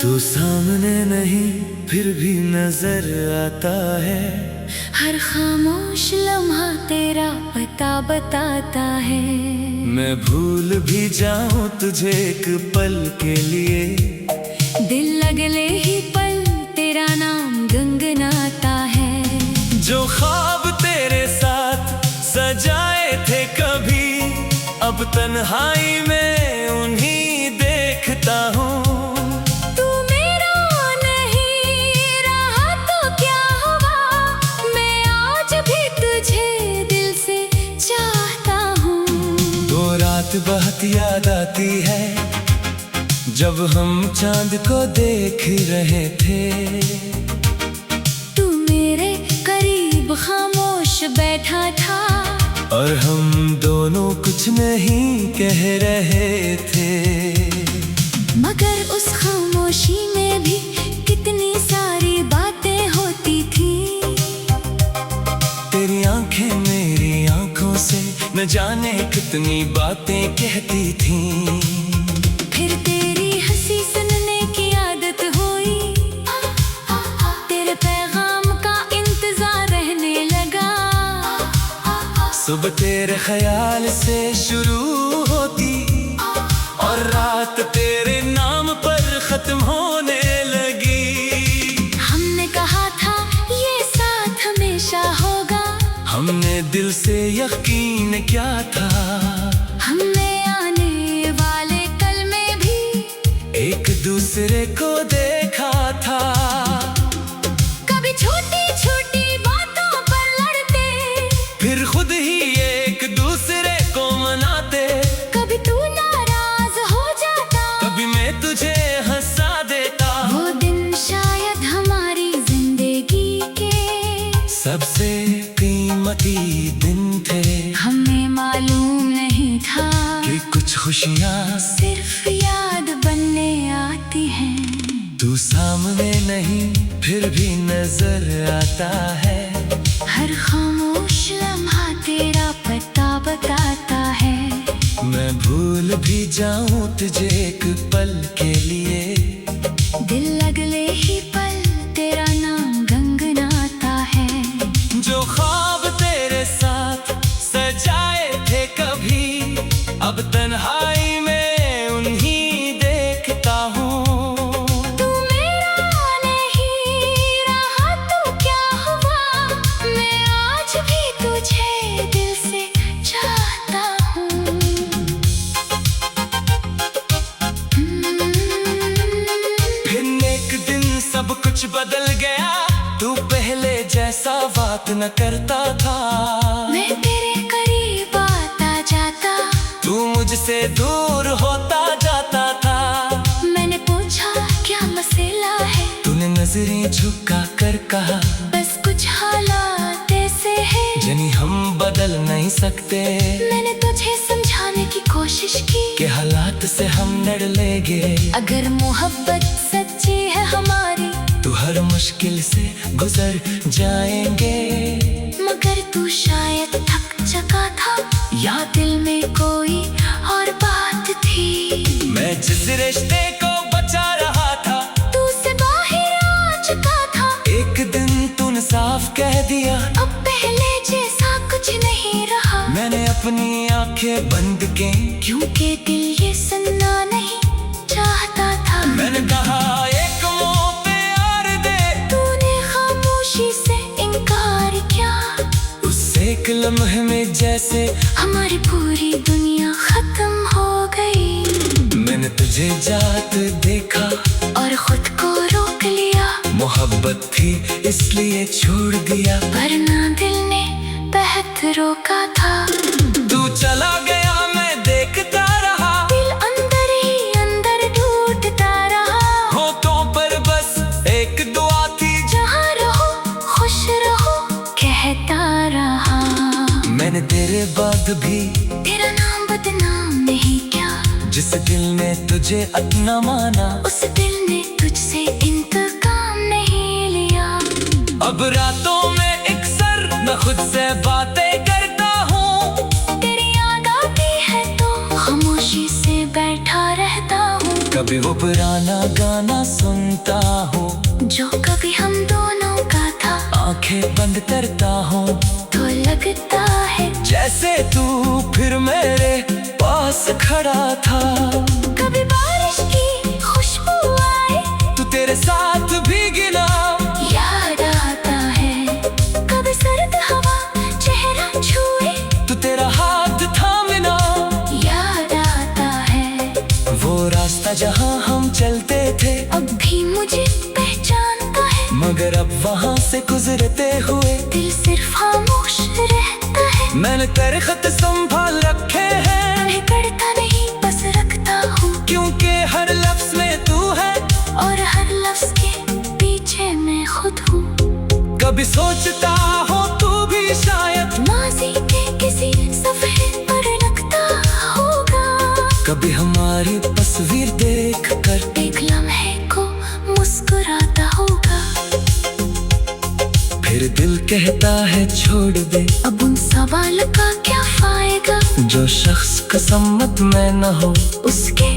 तू सामने नहीं फिर भी नजर आता है। हर खामोश लम्हा तेरा पता बताता है। मैं भूल भी जाऊं तुझे एक पल के लिए, दिल लगले ही पल तेरा नाम गुनगुनाता है। जो ख्वाब तेरे साथ सजाए थे कभी, अब तन्हाई में उन्हीं देखता हूँ। तू मेरा नहीं रहा तो क्या हुआ, मैं आज भी तुझे दिल से चाहता हूँ। वो रात बहुत याद आती है जब हम चांद को देख रहे थे। तू मेरे करीब खामोश बैठा था, और हम दोनों कुछ नहीं कह रहे थे। मगर उस खामोशी में भी कितनी सारी बातें होती थी। तेरी आंखें मेरी आंखों से न जाने कितनी बातें कहती थी। फिर तेरी हंसी सुनने की आदत हुई, तेरे पैगाम का इंतजार रहने लगा। सुबह तेरे ख्याल से शुरू होती और रात तेरे नाम पर खत्म होने लगी। हमने कहा था ये साथ हमेशा होगा, हमने दिल से यकीन किया था। हमने आने वाले कल में भी एक दूसरे को देखा था। कभी छोटी छोटी बातों पर लड़ते, फिर खुद ही एक दूसरे को मनाते। कभी तू नाराज हो जाता, कभी मैं तुझे हंसा देता। वो दिन शायद हमारी जिंदगी के सबसे कीमती दिन थे। हमें मालूम नहीं था कि कुछ खुशियाँ सिर्फ याद बनने आती हैं। तू सामने नहीं फिर भी नजर आता है। हर खामोश लम्हा तेरा पता बताता है। मैं भूल भी जाऊं तुझे एक पल के लिए, दिल लगले ही पल तेरा नाम गुनगुनाता है। जो ख्वाब तेरे साथ सजाए थे कभी, अब तन्हाई में उन्हीं देखता हूँ। तू मेरा नहीं रहा तो क्या हुआ, मैं आज भी तुझे दिल से चाहता हूँ। फिर एक दिन सब कुछ बदल गया, तू पहले जैसा बात न करता था। मैं तेरे करीब आता जाता, तू मुझसे दूर होता जाता था। मैंने पूछा क्या मसला है, तूने नजरें झुका कर कहा बस कुछ हालात ऐसे हैं। जनी हम बदल नहीं सकते। मैंने तुझे समझाने की कोशिश की कि हालात से हम लड़ लेंगे। अगर मोहब्बत सच्ची है हमारी, तो हर मुश्किल से गुजर जाएंगे। मगर तू शायद थक चुका था, या दिल में कोई और बात थी। मैं जिस रिश्ते को बचा रहा था, तू से बाहर आ चुका था। एक दिन तूने साफ कह दिया, अब पहले जैसा कुछ नहीं रहा। मैंने अपनी आंखें बंद की, क्योंकि दिल ये सुनना नहीं चाहता था। मैंने कहा एक मौके और दे, तूने खामोशी से इनकार किया। उस एक लम्हे में जैसे हमारी पूरी दुनिया खत्म हो गई। मैंने तुझे जात देखा और खुद को रोक लिया। मोहब्बत थी इसलिए छोड़ दिया, वरना दिल ने बहत रोका था। तू चला गया मैं देखता रहा, दिल अंदर ही अंदर टूटता रहा। होठों पर बस एक दुआ थी, जहाँ रहो खुश रहो कहता रहा। मैंने तेरे बाद भी तेरा नाम बदनाम नहीं क्या, जिस दिल ने तुझे अपना माना, उस दिल ने तुझसे इंतकाम नहीं लिया। अब रातों में अक्सर मैं खुद से बातें करता हूँ। तेरी याद आती है तो खामोशी से बैठा रहता हूँ। कभी वो पुराना गाना सुनता हूँ जो कभी हम दोनों का था। आंखें बंद करता हूँ तो लगता है जैसे तू फिर मेरे पास खड़ा था। कभी बारिश की खुशबू आए तू तेरे साथ भीगी ना, याद आता है। कभी सर्द हवा चेहरा छुए तू तेरा हाथ थामे ना, याद आता है। वो रास्ता जहाँ हम चलते थे अब भी मुझे पहचानता है, मगर अब वहाँ से गुजरते हुए दिल सिर्फ खामोश रहता है। मैंने तेरे खत संभाल रखे हैं, उन्हें पढ़ता नहीं बस रखता हूँ, क्योंकि हर लफ्ज में तू है और हर लफ्ज के पीछे मैं खुद हूँ। कभी सोचता हो तू भी शायद माज़ी के किसी सफ़े पर लगता होगा। कभी हमारी तस्वीर देख कर एक लम्हे को मुस्कुराता होगा। फिर दिल कहता है छोड़ दे, अब उन सवाल का क्या फायदा, जो शख्स का सम्मत में न हो उसके